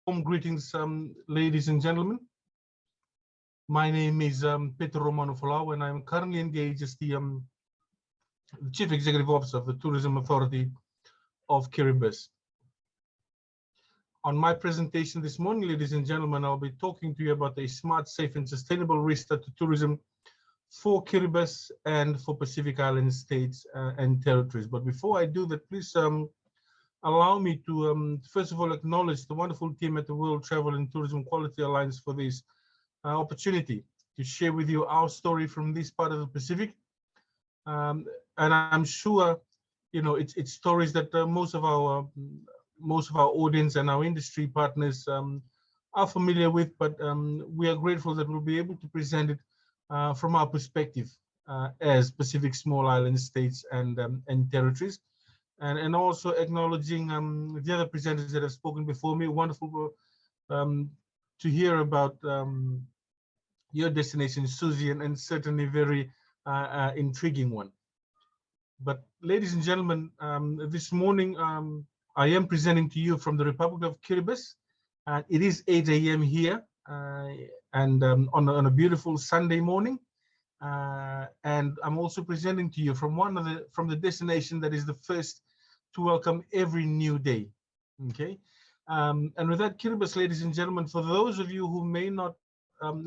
Greetings, ladies and gentlemen. My name is Petero Manufolau, and I'm currently engaged as the Chief Executive Officer of the Tourism Authority of Kiribati. On my presentation this morning, ladies and gentlemen, I'll be talking to you about a smart, safe, and sustainable restart to tourism for Kiribati and for Pacific Island states and territories. But before I do that, please allow me to first of all acknowledge the wonderful team at the World Travel and Tourism Quality Alliance for this opportunity to share with you our story from this part of the Pacific. And I'm sure, you know, it's stories that most of our audience and our industry partners are familiar with, but we are grateful that we'll be able to present it from our perspective as Pacific small island states and territories. And also acknowledging the other presenters that have spoken before me. Wonderful to hear about your destination, Susie, and certainly very intriguing one. But ladies and gentlemen, this morning I am presenting to you from the Republic of Kiribati. It is 8 a.m. here, and on a beautiful Sunday morning. And I'm also presenting to you from the destination that is the first to welcome every new day. Okay, and with that, Kiribati, ladies and gentlemen, for those of you who may not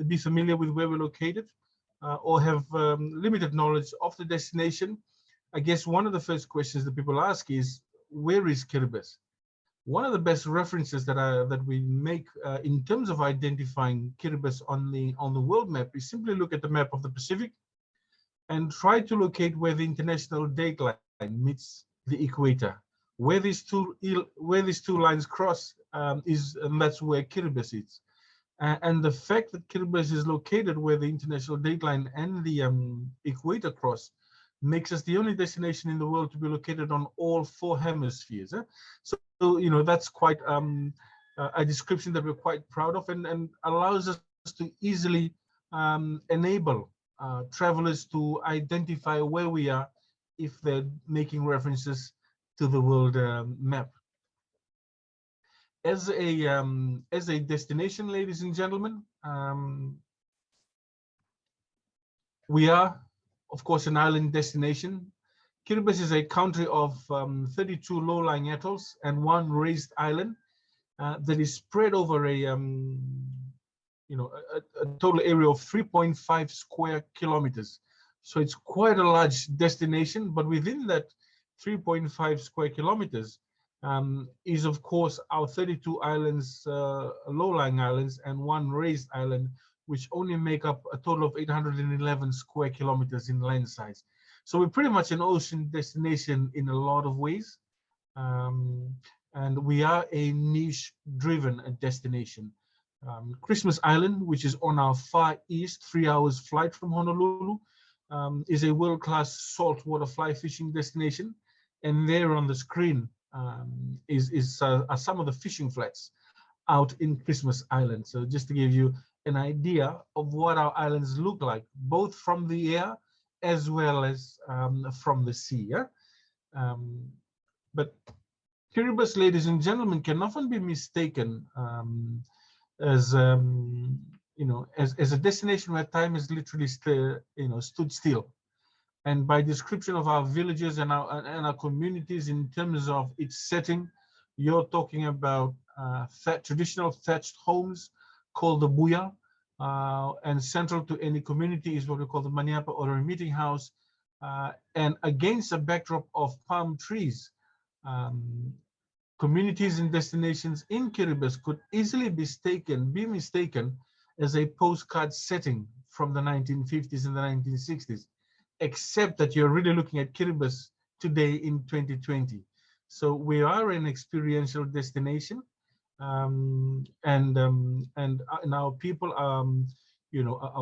be familiar with where we're located or have limited knowledge of the destination, I guess one of the first questions that people ask is, where is Kiribati? One of the best references that we make in terms of identifying Kiribati on the world map is simply look at the map of the Pacific and try to locate where the international date line meets the equator. Where these two lines cross and that's where Kiribati is. And the fact that Kiribati is located where the international date line and the equator cross makes us the only destination in the world to be located on all four hemispheres. So you know, that's quite a description that we're quite proud of, and allows us to easily enable travelers to identify where we are if they're making references to the world map. As a destination, ladies and gentlemen, we are, of course, an island destination. Kiribati is a country of 32 low-lying atolls and one raised island that is spread over a total area of 3.5 square kilometers. So it's quite a large destination, but within that 3.5 square kilometers is, of course, our 32 islands, low-lying islands, and one raised island, which only make up a total of 811 square kilometers in land size. So we're pretty much an ocean destination in a lot of ways. And we are a niche-driven destination. Christmas Island, which is on our far east, 3 hours flight from Honolulu, is a world-class saltwater fly fishing destination. And there on the screen are some of the fishing flats out in Christmas Island. So just to give you an idea of what our islands look like, both from the air as well as from the sea. But Kiribati, ladies and gentlemen, can often be mistaken as as a destination where time is literally stood still. And by description of our villages and our communities in terms of its setting, you're talking about traditional thatched homes called the buya, and central to any community is what we call the maniapa, or a meeting house, and against a backdrop of palm trees. Communities and destinations in Kiribati could easily be mistaken as a postcard setting from the 1950s and the 1960s, except that you're really looking at Kiribati today in 2020. So we are an experiential destination, and our people are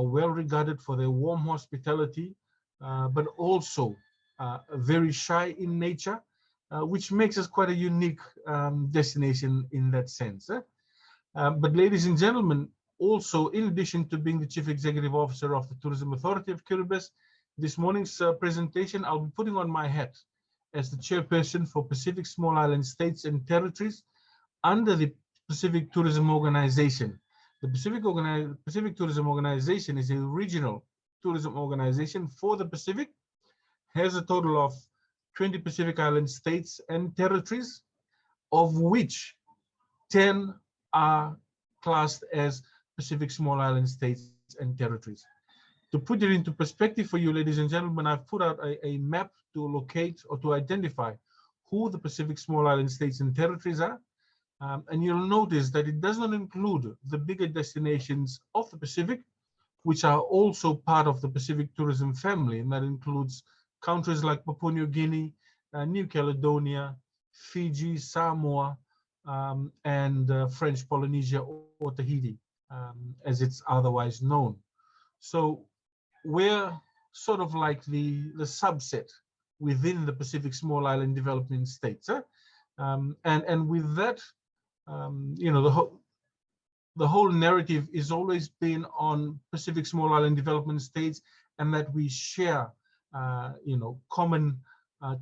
well regarded for their warm hospitality, but also very shy in nature, which makes us quite a unique destination in that sense. But ladies and gentlemen, also, in addition to being the Chief Executive Officer of the Tourism Authority of Kiribati, this morning's presentation, I'll be putting on my hat as the chairperson for Pacific Small Island States and Territories under the Pacific Tourism Organization. The Pacific Tourism Organization is a regional tourism organization for the Pacific, has a total of 20 Pacific Island states and territories, of which 10 are classed as Pacific Small Island states and territories. To put it into perspective for you, ladies and gentlemen, I've put out a map to locate or to identify who the Pacific Small Island states and territories are. And you'll notice that it does not include the bigger destinations of the Pacific, which are also part of the Pacific tourism family, and that includes countries like Papua New Guinea, New Caledonia, Fiji, Samoa, and French Polynesia or Tahiti, as it's otherwise known. So we're sort of like the subset within the Pacific Small Island Development States. And with that, you know, the whole narrative is always been on Pacific Small Island Development States, and that we share, you know, common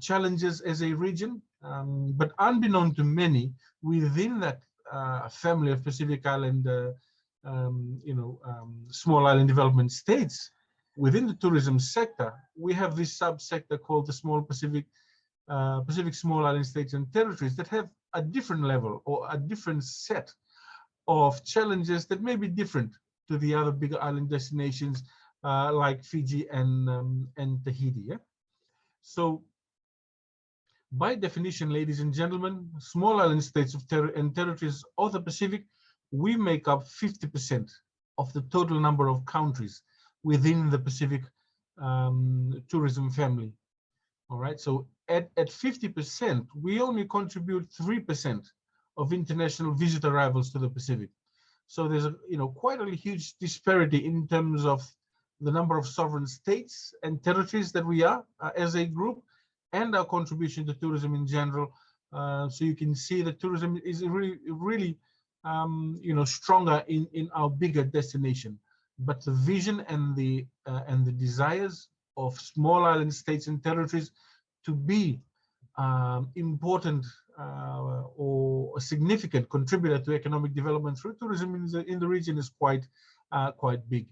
challenges as a region. But unbeknown to many, within that family of Pacific Island, you know, Small Island Development States, within the tourism sector, we have this subsector called the Pacific Small Island States and Territories that have a different level or a different set of challenges that may be different to the other bigger island destinations like Fiji and Tahiti. Yeah? So by definition, ladies and gentlemen, small island states and territories of the Pacific, we make up 50% of the total number of countries within the Pacific tourism family. All right, so at 50%, we only contribute 3% of international visitor arrivals to the Pacific. So there's a, you know, quite a huge disparity in terms of the number of sovereign states and territories that we are as a group, and our contribution to tourism in general. So you can see that tourism is really you know, stronger in our bigger destination. But the vision and the desires of small island states and territories to be important or a significant contributor to economic development through tourism in the region is quite big.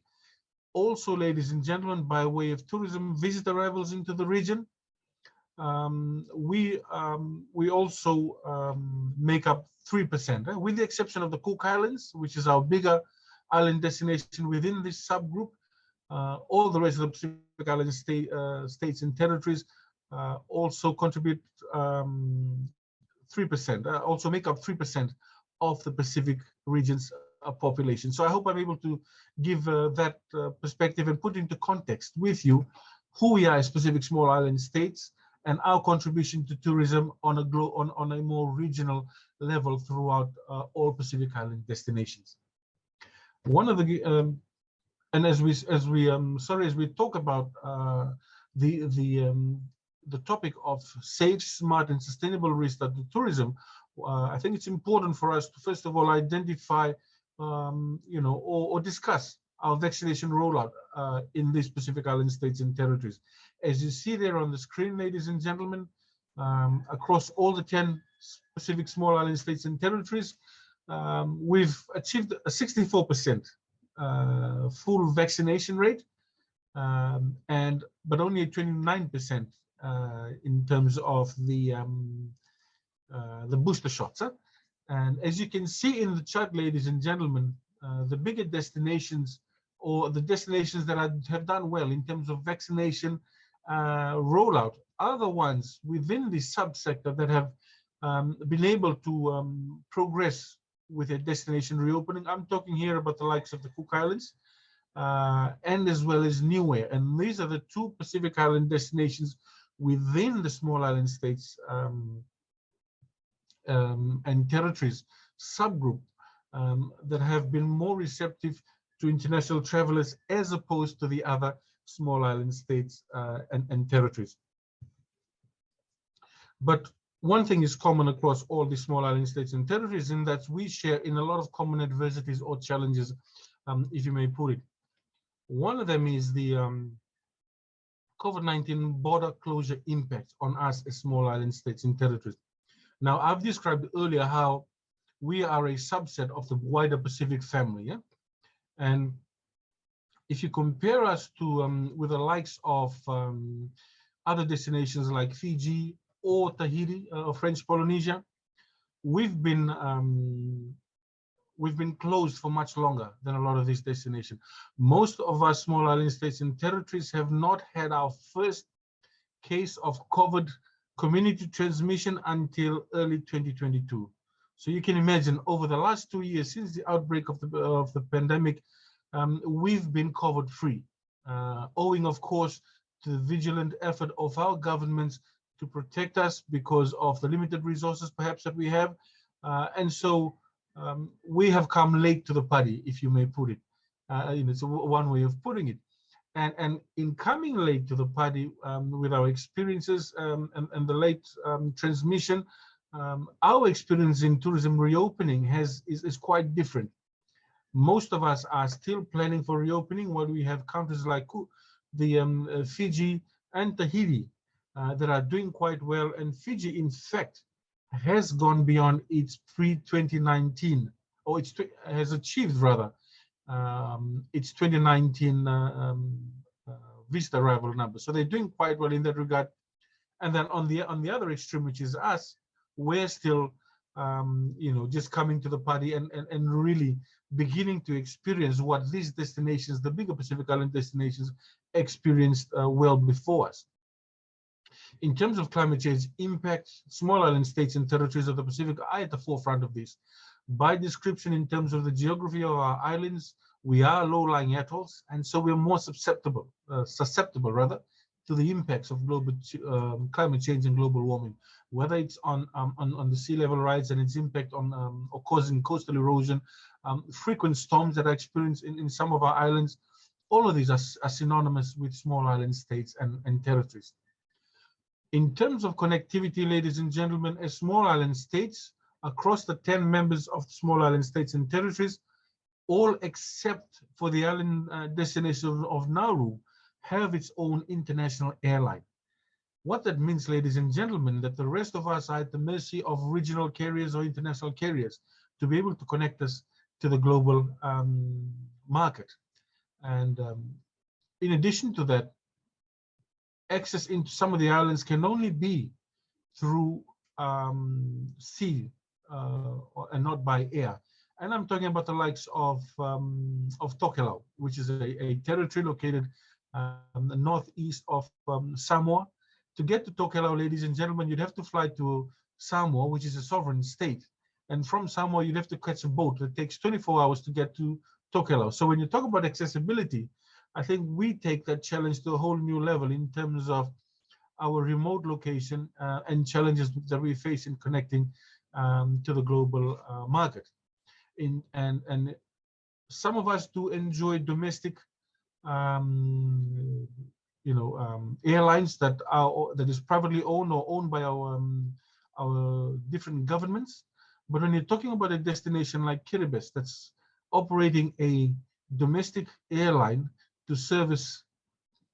Also, ladies and gentlemen, by way of tourism visit arrivals into the region, we also make up 3%, with the exception of the Cook Islands, which is our bigger island destination within this subgroup. All the rest of the Pacific Island states and territories also contribute 3%, also make up 3% of the Pacific region's population. So I hope I'm able to give that perspective and put into context with you who we are as Pacific Small Island states and our contribution to tourism on a more regional level throughout all Pacific Island destinations. One of the and as we talk about the topic of safe, smart, and sustainable restart to tourism, I think it's important for us to first of all identify, you know, or discuss our vaccination rollout in these Pacific Island states and territories. As you see there on the screen, ladies and gentlemen, across all the 10 Pacific Small Island states and territories, we've achieved a 64% full vaccination rate, but only a 29% in terms of the booster shots. And as you can see in the chart, ladies and gentlemen, the bigger destinations or the destinations that have done well in terms of vaccination rollout are the ones within the subsector that have been able to progress with a destination reopening. I'm talking here about the likes of the Cook Islands and as well as Niue. And these are the two Pacific Island destinations within the small island states and territories subgroup that have been more receptive to international travelers as opposed to the other small island states and territories. But one thing is common across all the small island states and territories, in that we share in a lot of common adversities or challenges, if you may put it. One of them is the COVID-19 border closure impact on us as small island states and territories. Now, I've described earlier how we are a subset of the wider Pacific family. Yeah? And if you compare us to with the likes of other destinations like Fiji or Tahiti or French Polynesia, we've been closed for much longer than a lot of these destinations. Most of our small island states and territories have not had our first case of COVID community transmission until early 2022. So you can imagine, over the last 2 years since the outbreak of the pandemic, we've been COVID free, owing, of course, to the vigilant effort of our governments to protect us because of the limited resources perhaps that we have. And so we have come late to the party, if you may put it. It's one way of putting it. And in coming late to the party with our experiences and the late transmission, our experience in tourism reopening is quite different. Most of us are still planning for reopening, while we have countries like the Fiji and Tahiti that are doing quite well. And Fiji, in fact, has gone beyond its pre-2019, or has achieved rather its 2019 visitor arrival number. So they're doing quite well in that regard. And then on the other extreme, which is us, we're still just coming to the party and really beginning to experience what these destinations, the bigger Pacific Island destinations, experienced well before us. In terms of climate change impact, small island states and territories of the Pacific are at the forefront of this. By description, in terms of the geography of our islands, we are low-lying atolls, and so we're more susceptible to the impacts of global climate change and global warming, whether it's on the sea level rise and its impact on or causing coastal erosion, frequent storms that are experienced in some of our islands. All of these are synonymous with small island states and territories. In terms of connectivity, ladies and gentlemen, as small island states, across the 10 members of the small island states and territories, all except for the island destination of Nauru, have its own international airline. What that means, ladies and gentlemen, that the rest of us are at the mercy of regional carriers or international carriers to be able to connect us to the global market. And in addition to that, access into some of the islands can only be through sea and not by air. And I'm talking about the likes of Tokelau, which is a territory located northeast of Samoa. To get to Tokelau, ladies and gentlemen, you'd have to fly to Samoa, which is a sovereign state. And from Samoa, you'd have to catch a boat that takes 24 hours to get to Tokelau. So when you talk about accessibility, I think we take that challenge to a whole new level in terms of our remote location and challenges that we face in connecting to the global market. And some of us do enjoy domestic airlines that is privately owned or owned by our different governments. But when you're talking about a destination like Kiribati that's operating a domestic airline to service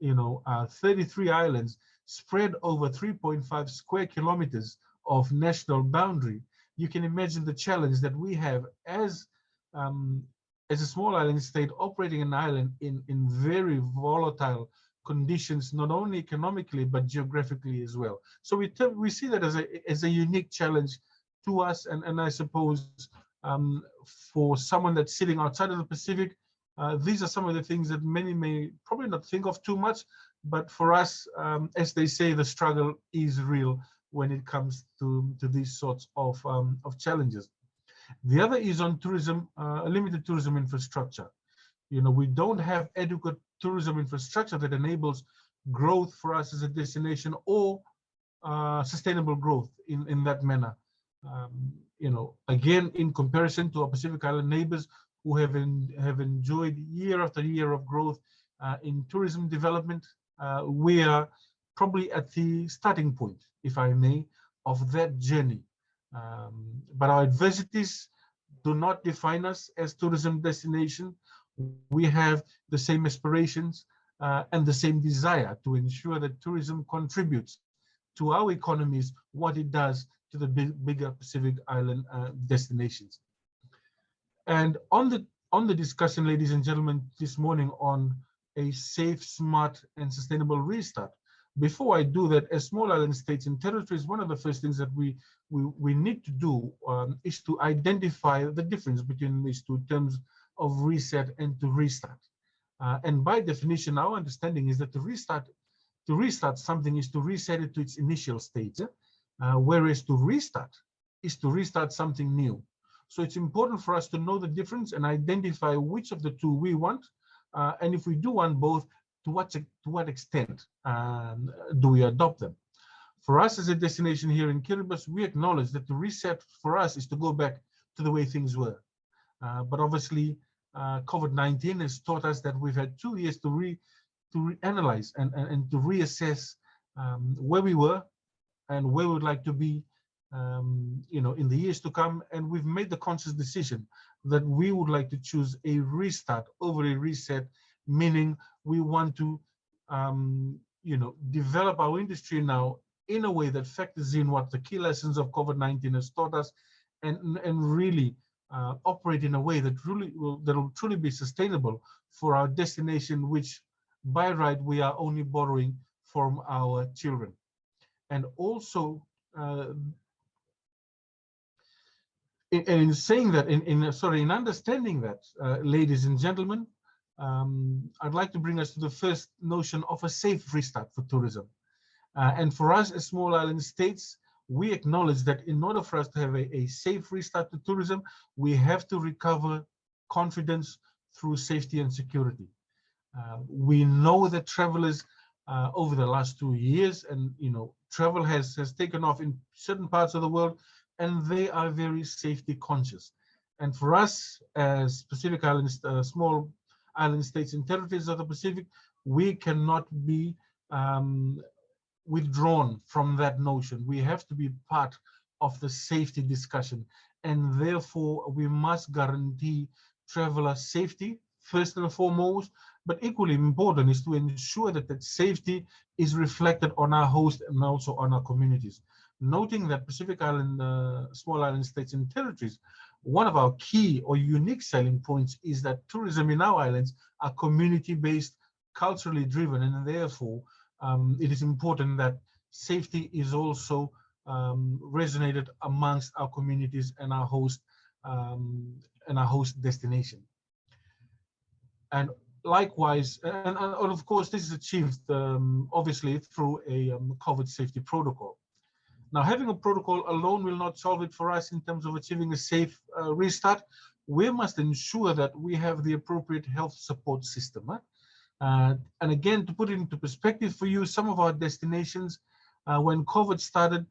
33 islands spread over 3.5 square kilometers of national boundary, you can imagine the challenge that we have as a small island state operating an island in very volatile conditions, not only economically but geographically as well. So we see that as a unique challenge to us, and I suppose for someone that's sitting outside of the Pacific, these are some of the things that many may probably not think of too much, but for us, as they say, the struggle is real when it comes to these sorts of challenges. The other is on tourism, limited tourism infrastructure. We don't have adequate tourism infrastructure that enables growth for us as a destination or sustainable growth in that manner. Again, in comparison to our Pacific Island neighbors who have enjoyed year after year of growth in tourism development, we are probably at the starting point, if I may, of that journey. But our adversities do not define us as tourism destination. We have the same aspirations and the same desire to ensure that tourism contributes to our economies what it does to the bigger Pacific Island destinations. And on the discussion, ladies and gentlemen, this morning on a safe, smart, and sustainable restart. Before I do that, as small island states and territories, one of the first things that we need to do is to identify the difference between these two terms of reset and to restart. And by definition, our understanding is that to restart something is to reset it to its initial state, whereas to restart is to restart something new. So it's important for us to know the difference and identify which of the two we want, and if we do want both, to what extent do we adopt them. For us as a destination here in Kiribati, we acknowledge that the reset for us is to go back to the way things were. But obviously, COVID-19 has taught us that we've had 2 years to reanalyze and to reassess where we were and where we would like to be, in the years to come. And we've made the conscious decision that we would like to choose a restart over a reset, meaning we want to, develop our industry now in a way that factors in what the key lessons of COVID-19 has taught us, and really operate in a way that will truly be sustainable for our destination, which by right we are only borrowing from our children. And also, in saying that, in understanding that, ladies and gentlemen, I'd like to bring us to the first notion of a safe restart for tourism. And for us as small island states, we acknowledge that in order for us to have a safe restart to tourism, we have to recover confidence through safety and security. We know that travelers over the last 2 years, and travel has taken off in certain parts of the world, and they are very safety conscious. And for us as Pacific Islands, small island states and territories of the Pacific, we cannot be withdrawn from that notion. We have to be part of the safety discussion, and therefore we must guarantee traveler safety first and foremost, but equally important is to ensure that that safety is reflected on our host and also on our communities. Noting that Pacific Island, small island states and territories, one of our key or unique selling points is that tourism in our islands are community-based, culturally driven, and therefore it is important that safety is also resonated amongst our communities and our host destination. And likewise, and of course, this is achieved obviously through a COVID safety protocol. Now, having a protocol alone will not solve it for us in terms of achieving a safe restart. We must ensure that we have the appropriate health support system. And again, to put it into perspective for you, some of our destinations, when COVID started,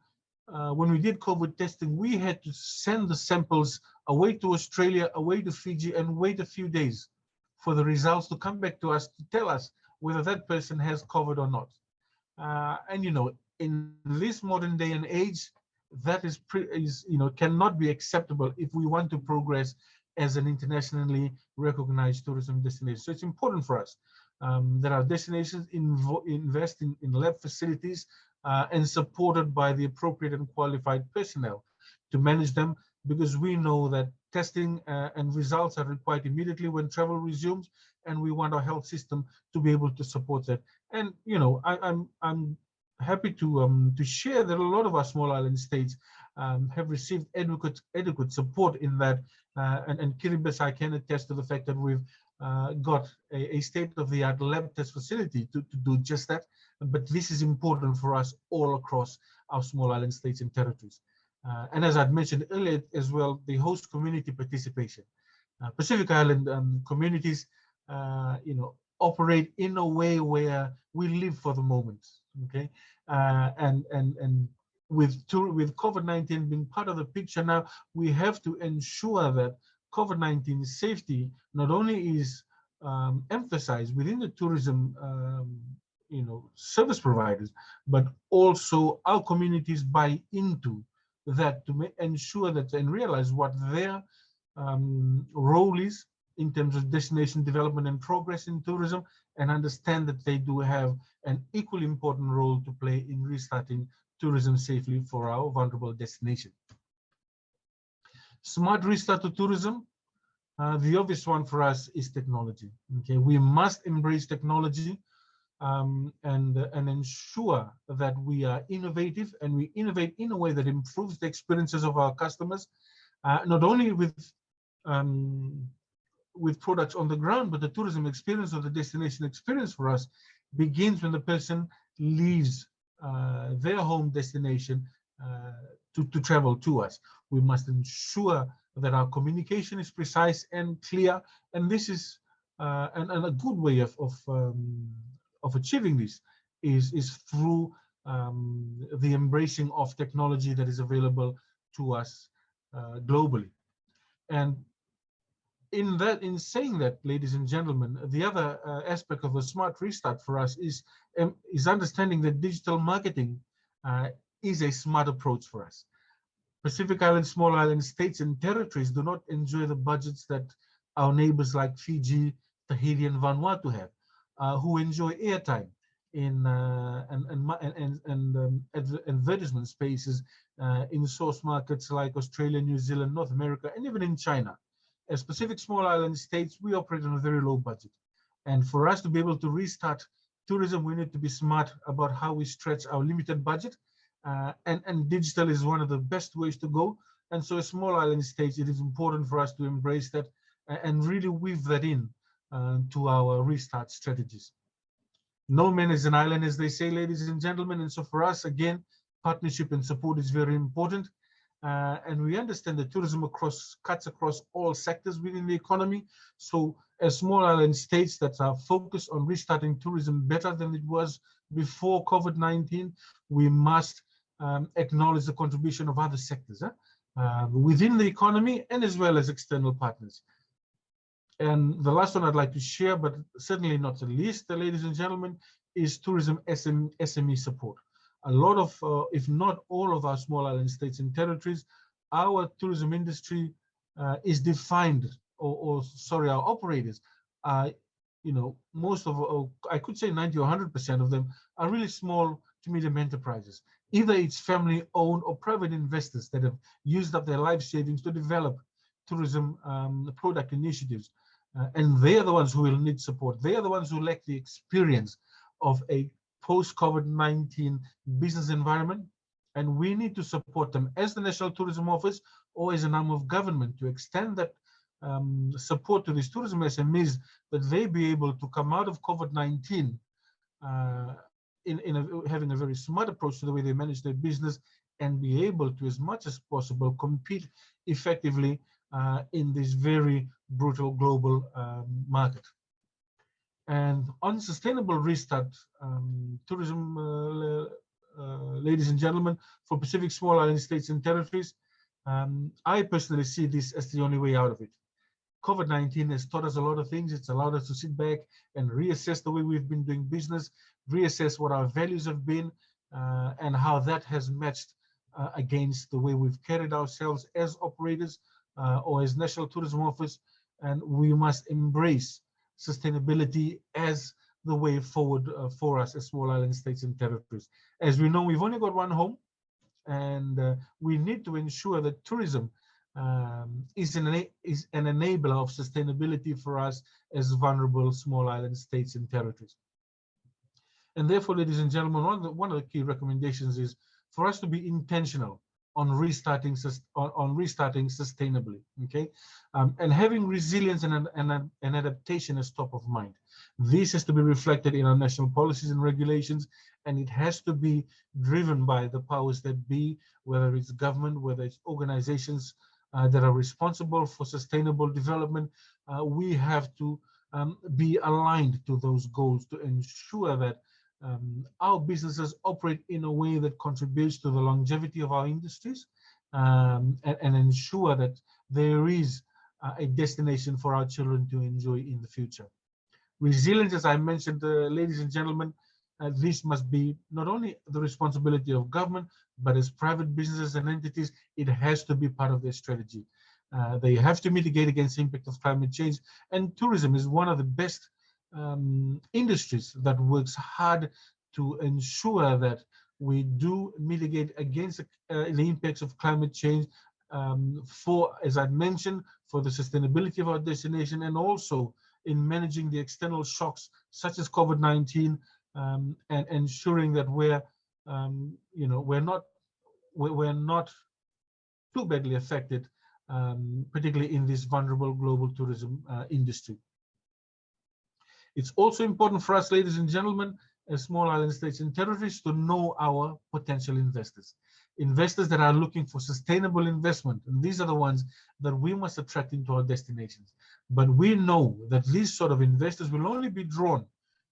when we did COVID testing, we had to send the samples away to Australia, away to Fiji, and wait a few days for the results to come back to us to tell us whether that person has COVID or not. And in this modern day and age, that cannot be acceptable if we want to progress as an internationally recognized tourism destination. So it's important for us that our destinations invest in lab facilities and supported by the appropriate and qualified personnel to manage them, because we know that testing and results are required immediately when travel resumes, and we want our health system to be able to support that. And I'm happy to share that a lot of our small island states have received adequate support in that, and Kiribati, I can attest to the fact that we've got a state-of-the-art lab test facility to do just that. But this is important for us all across our small island states and territories. And as I'd mentioned earlier as well, the host community participation. Pacific Island communities, operate in a way where we live for the moment. Okay, and with COVID-19 being part of the picture now, we have to ensure that COVID-19 safety not only is emphasized within the tourism service providers, but also our communities buy into that to ensure that and realize what their role is in terms of destination development and progress in tourism, and understand that they do have an equally important role to play in restarting tourism safely for our vulnerable destination. Smart restart to tourism. The obvious one for us is technology. Okay, we must embrace technology and ensure that we are innovative, and we innovate in a way that improves the experiences of our customers, not only with products on the ground, but the tourism experience or the destination experience for us begins when the person leaves their home destination to travel to us. We must ensure that our communication is precise and clear, and this is and a good way of achieving this is through the embracing of technology that is available to us globally. And in saying that, ladies and gentlemen, the other aspect of a smart restart for us is understanding that digital marketing is a smart approach for us. Pacific Island, small island states and territories do not enjoy the budgets that our neighbors like Fiji, Tahiti, and Vanuatu have, who enjoy airtime in advertisement spaces in source markets like Australia, New Zealand, North America, and even in China. As Pacific small island states, we operate on a very low budget. And for us to be able to restart tourism, we need to be smart about how we stretch our limited budget. And digital is one of the best ways to go. And so as small island states, it is important for us to embrace that and really weave that in to our restart strategies. No man is an island, as they say, ladies and gentlemen. And so for us, again, partnership and support is very important. And we understand that tourism cuts across all sectors within the economy. So as small island states that are focused on restarting tourism better than it was before COVID-19, we must acknowledge the contribution of other sectors within the economy and as well as external partners. And the last one I'd like to share, but certainly not the least, ladies and gentlemen, is tourism SME support. A lot of, if not all of our small island states and territories, our tourism industry is defined, our operators are, most of, I could say 90 or 100% of them are really small to medium enterprises. Either it's family owned or private investors that have used up their life savings to develop tourism product initiatives. And they are the ones who will need support. They are the ones who lack the experience of a post-COVID-19 business environment, and we need to support them as the National Tourism Office or as an arm of government to extend that support to these tourism SMEs, that they be able to come out of COVID-19 having a very smart approach to the way they manage their business and be able to, as much as possible, compete effectively in this very brutal global market. And on sustainable restart tourism, ladies and gentlemen, for Pacific small island states and territories, I personally see this as the only way out of it. COVID-19 has taught us a lot of things. It's allowed us to sit back and reassess the way we've been doing business, reassess what our values have been, and how that has matched against the way we've carried ourselves as operators or as National Tourism Office. And we must embrace sustainability as the way forward for us as small island states and territories. As we know, we've only got one home, and we need to ensure that tourism is an enabler of sustainability for us as vulnerable small island states and territories. And therefore, ladies and gentlemen, one of the key recommendations is for us to be intentional on restarting sustainably, okay? And having resilience and adaptation as top of mind. This has to be reflected in our national policies and regulations, and it has to be driven by the powers that be, whether it's government, whether it's organizations that are responsible for sustainable development. We have to be aligned to those goals to ensure that our businesses operate in a way that contributes to the longevity of our industries, and ensure that there is a destination for our children to enjoy in the future. Resilience, as I mentioned, ladies and gentlemen, this must be not only the responsibility of government, but as private businesses and entities, it has to be part of their strategy. They have to mitigate against the impact of climate change, and tourism is one of the best industries that works hard to ensure that We do mitigate against the impacts of climate change for, as I mentioned, for the sustainability of our destination, and also in managing the external shocks such as COVID-19, and ensuring that we're not too badly affected, particularly in this vulnerable global tourism industry. It's also important for us, ladies and gentlemen, as small island states and territories, to know our potential investors. Investors that are looking for sustainable investment, and these are the ones that we must attract into our destinations. But we know that these sort of investors will only be drawn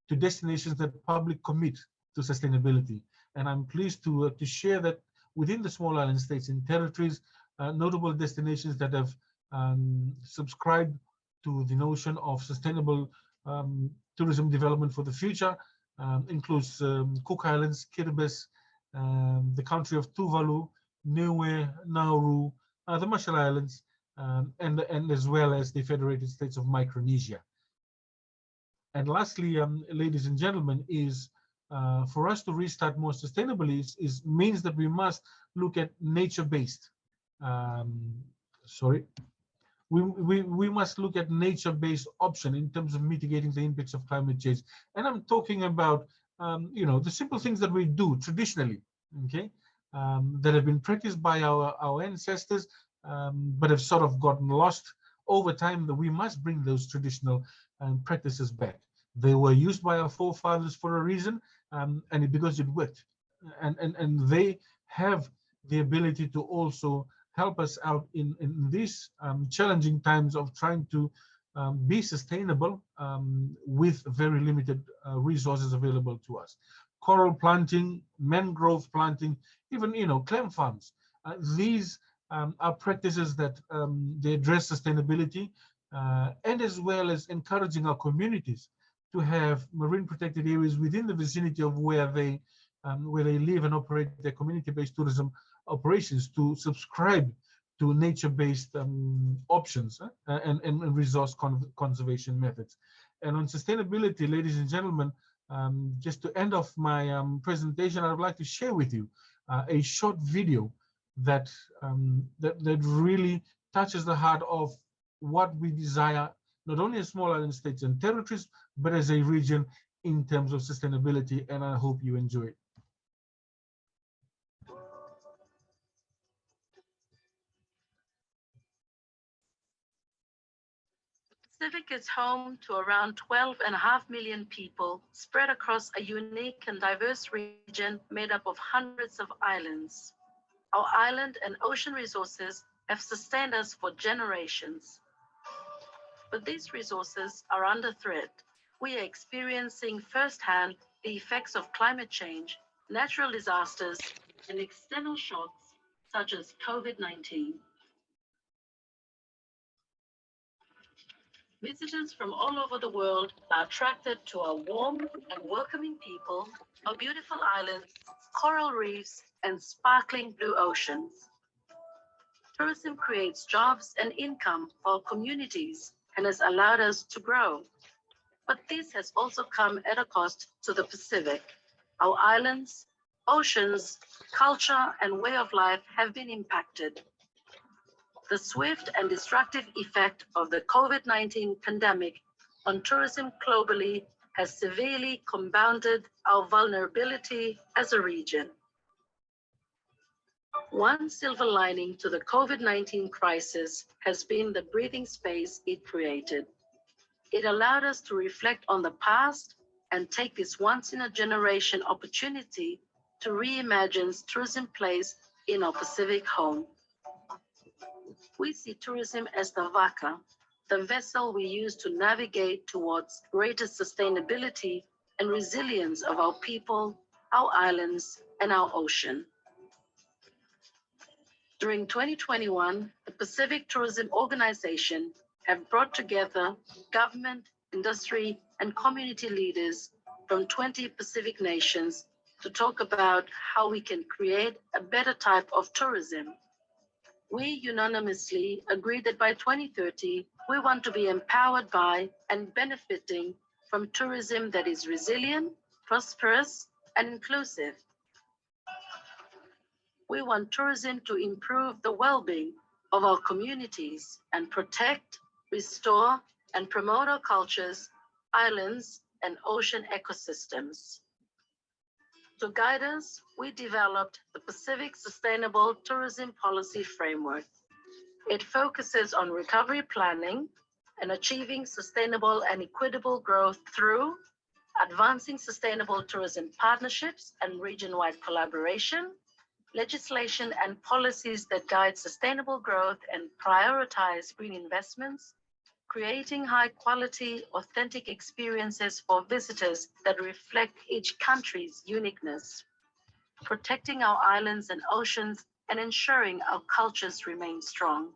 to destinations that publicly commit to sustainability. And I'm pleased to share that within the small island states and territories, notable destinations that have subscribed to the notion of sustainable tourism development for the future includes Cook Islands, Kiribati, the country of Tuvalu, Niue, Nauru, the Marshall Islands, and as well as the Federated States of Micronesia. And lastly, ladies and gentlemen, is for us to restart more sustainably means that we must look at nature-based. We must look at nature-based option in terms of mitigating the impacts of climate change. And I'm talking about the simple things that we do traditionally, okay, that have been practiced by our ancestors, but have sort of gotten lost over time. That we must bring those traditional practices back. They were used by our forefathers for a reason, and because it worked, and they have the ability to also help us out in these challenging times of trying to be sustainable with very limited resources available to us. Coral planting, mangrove planting, even clam farms. These are practices that they address sustainability, and as well as encouraging our communities to have marine protected areas within the vicinity of where they live and operate their community-based tourism operations, to subscribe to nature-based options and resource conservation methods. And on sustainability, ladies and gentlemen, just to end off my presentation, I would like to share with you a short video that really touches the heart of what we desire, not only as small island states and territories, but as a region in terms of sustainability, and I hope you enjoy it. Pacific is home to around 12.5 million people spread across a unique and diverse region made up of hundreds of islands. Our island and ocean resources have sustained us for generations. But these resources are under threat. We are experiencing firsthand the effects of climate change, natural disasters, and external shocks such as COVID-19. Visitors from all over the world are attracted to our warm and welcoming people, our beautiful islands, coral reefs, and sparkling blue oceans. Tourism creates jobs and income for our communities and has allowed us to grow. But this has also come at a cost to the Pacific. Our islands, oceans, culture, and way of life have been impacted. The swift and destructive effect of the COVID-19 pandemic on tourism globally has severely compounded our vulnerability as a region. One silver lining to the COVID-19 crisis has been the breathing space it created. It allowed us to reflect on the past and take this once-in-a-generation opportunity to reimagine tourism place in our Pacific home. We see tourism as the vaka, the vessel we use to navigate towards greater sustainability and resilience of our people, our islands, and our ocean. During 2021, the Pacific Tourism Organization have brought together government, industry, and community leaders from 20 Pacific nations to talk about how we can create a better type of tourism. We unanimously agreed that by 2030, we want to be empowered by and benefiting from tourism that is resilient, prosperous, and inclusive. we want tourism to improve the well-being of our communities and protect, restore, and promote our cultures, islands, and ocean ecosystems. To guide us, we developed the Pacific Sustainable Tourism Policy Framework. It focuses on recovery planning and achieving sustainable and equitable growth through advancing sustainable tourism partnerships and region-wide collaboration, legislation and policies that guide sustainable growth and prioritize green investments, creating high-quality, authentic experiences for visitors that reflect each country's uniqueness, protecting our islands and oceans, and ensuring our cultures remain strong,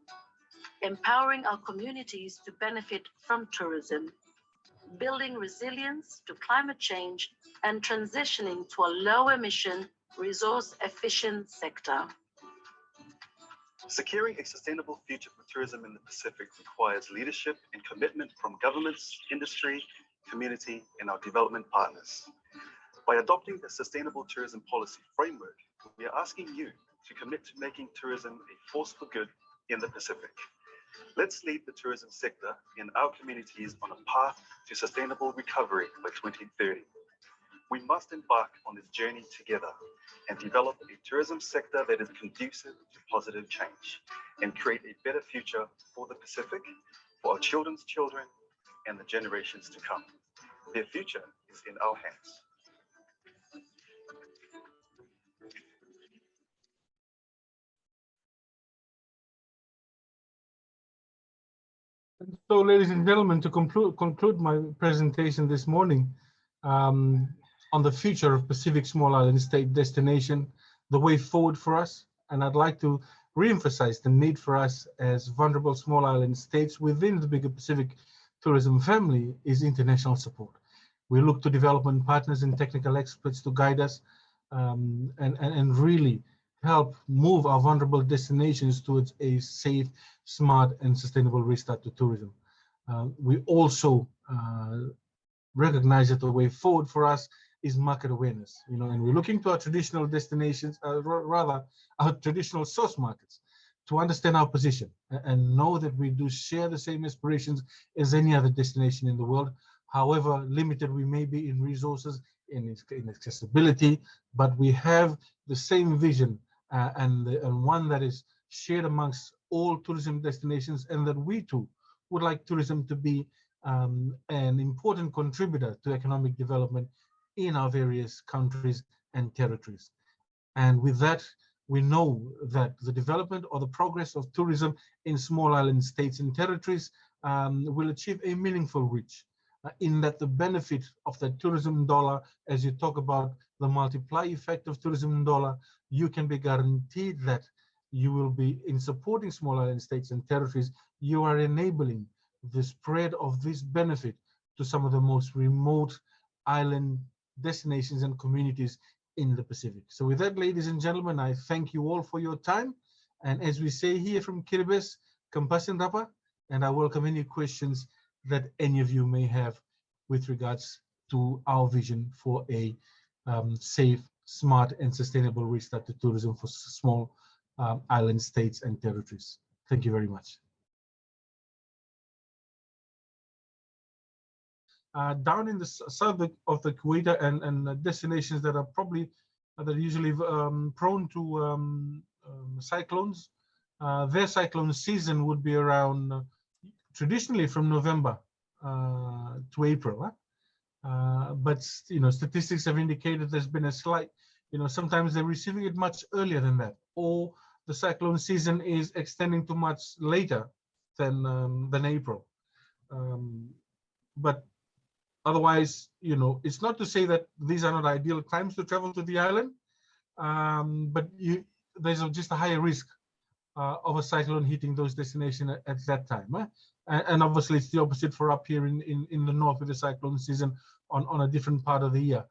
empowering our communities to benefit from tourism, building resilience to climate change, and transitioning to a low-emission, resource-efficient sector. Securing a sustainable future for tourism in the Pacific requires leadership and commitment from governments, industry, community, and our development partners. By adopting the Sustainable Tourism Policy Framework, we are asking you to commit to making tourism a force for good in the Pacific. Let's lead the tourism sector in our communities on a path to sustainable recovery by 2030. We must embark on this journey together and develop a tourism sector that is conducive to positive change and create a better future for the Pacific, for our children's children, and the generations to come. Their future is in our hands. So, ladies and gentlemen, to conclude my presentation this morning on the future of Pacific Small Island State destination, the way forward for us, and I'd like to reemphasize the need for us as vulnerable small island states within the bigger Pacific tourism family is international support. We look to development partners and technical experts to guide us and really help move our vulnerable destinations towards a safe, smart, and sustainable restart to tourism. We also recognize that the way forward for us is market awareness, and we're looking to our traditional destinations, rather our traditional source markets, to understand our position and know that we do share the same aspirations as any other destination in the world, however limited we may be in resources, in accessibility, but we have the same vision and one that is shared amongst all tourism destinations, and that we too would like tourism to be an important contributor to economic development in our various countries and territories. And with that, we know that the development or the progress of tourism in small island states and territories will achieve a meaningful reach, in that the benefit of the tourism dollar, as you talk about the multiply effect of tourism dollar, you can be guaranteed that you will be, in supporting small island states and territories, you are enabling the spread of this benefit to some of the most remote island destinations and communities in the Pacific. So with that, ladies and gentlemen, I thank you all for your time. And as we say here from Kiribati, Kampasin Rapa, and I welcome any questions that any of you may have with regards to our vision for a safe, smart, and sustainable restart to tourism for small island states and territories. Thank you very much. Down in the south of the equator and destinations that are probably that are usually prone to cyclones, their cyclone season would be around traditionally from November to April. But statistics have indicated there's been a slight, sometimes they're receiving it much earlier than that, or the cyclone season is extending to much later than April. But otherwise, it's not to say that these are not ideal times to travel to the island, but there's just a higher risk of a cyclone hitting those destinations at that time. And obviously, it's the opposite for up here in the north with the cyclone season on a different part of the year.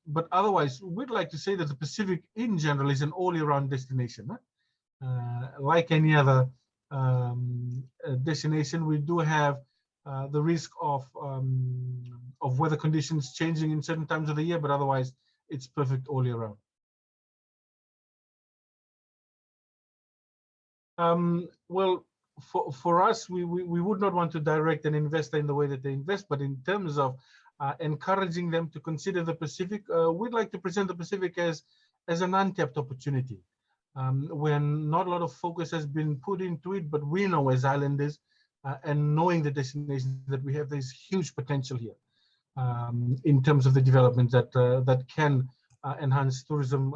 But otherwise, we'd like to say that the Pacific in general is an all-year-round destination. Like any other destination, we do have the risk of weather conditions changing in certain times of the year, but otherwise it's perfect all year round. Well, for us, we would not want to direct an investor in the way that they invest, but in terms of encouraging them to consider the Pacific, we'd like to present the Pacific as an untapped opportunity, when not a lot of focus has been put into it, but we know as islanders and knowing the destinations that we have, there's huge potential here in terms of the development that that can enhance tourism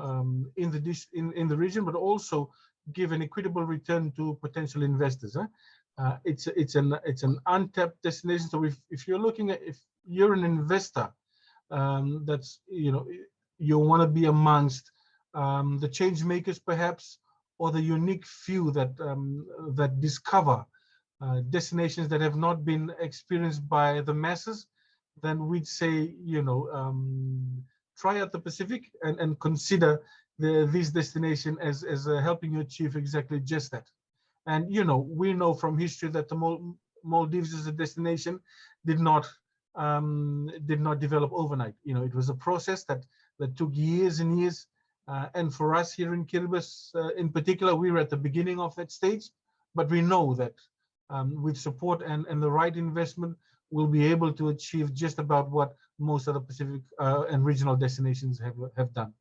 in the region, but also give an equitable return to potential investors. It's an untapped destination. So if you're looking at, if you're an investor, that's, you know, you want to be amongst the change makers perhaps, or the unique few that that discover destinations that have not been experienced by the masses, then we'd say, you know, try out the Pacific and consider this destination as helping you achieve exactly just that. And, you know, we know from history that the Maldives as a destination did not develop overnight. You know, it was a process that took years and years. And for us here in Kiribati, in particular, we were at the beginning of that stage, but we know that with support and the right investment, we'll be able to achieve just about what most other Pacific and regional destinations have done.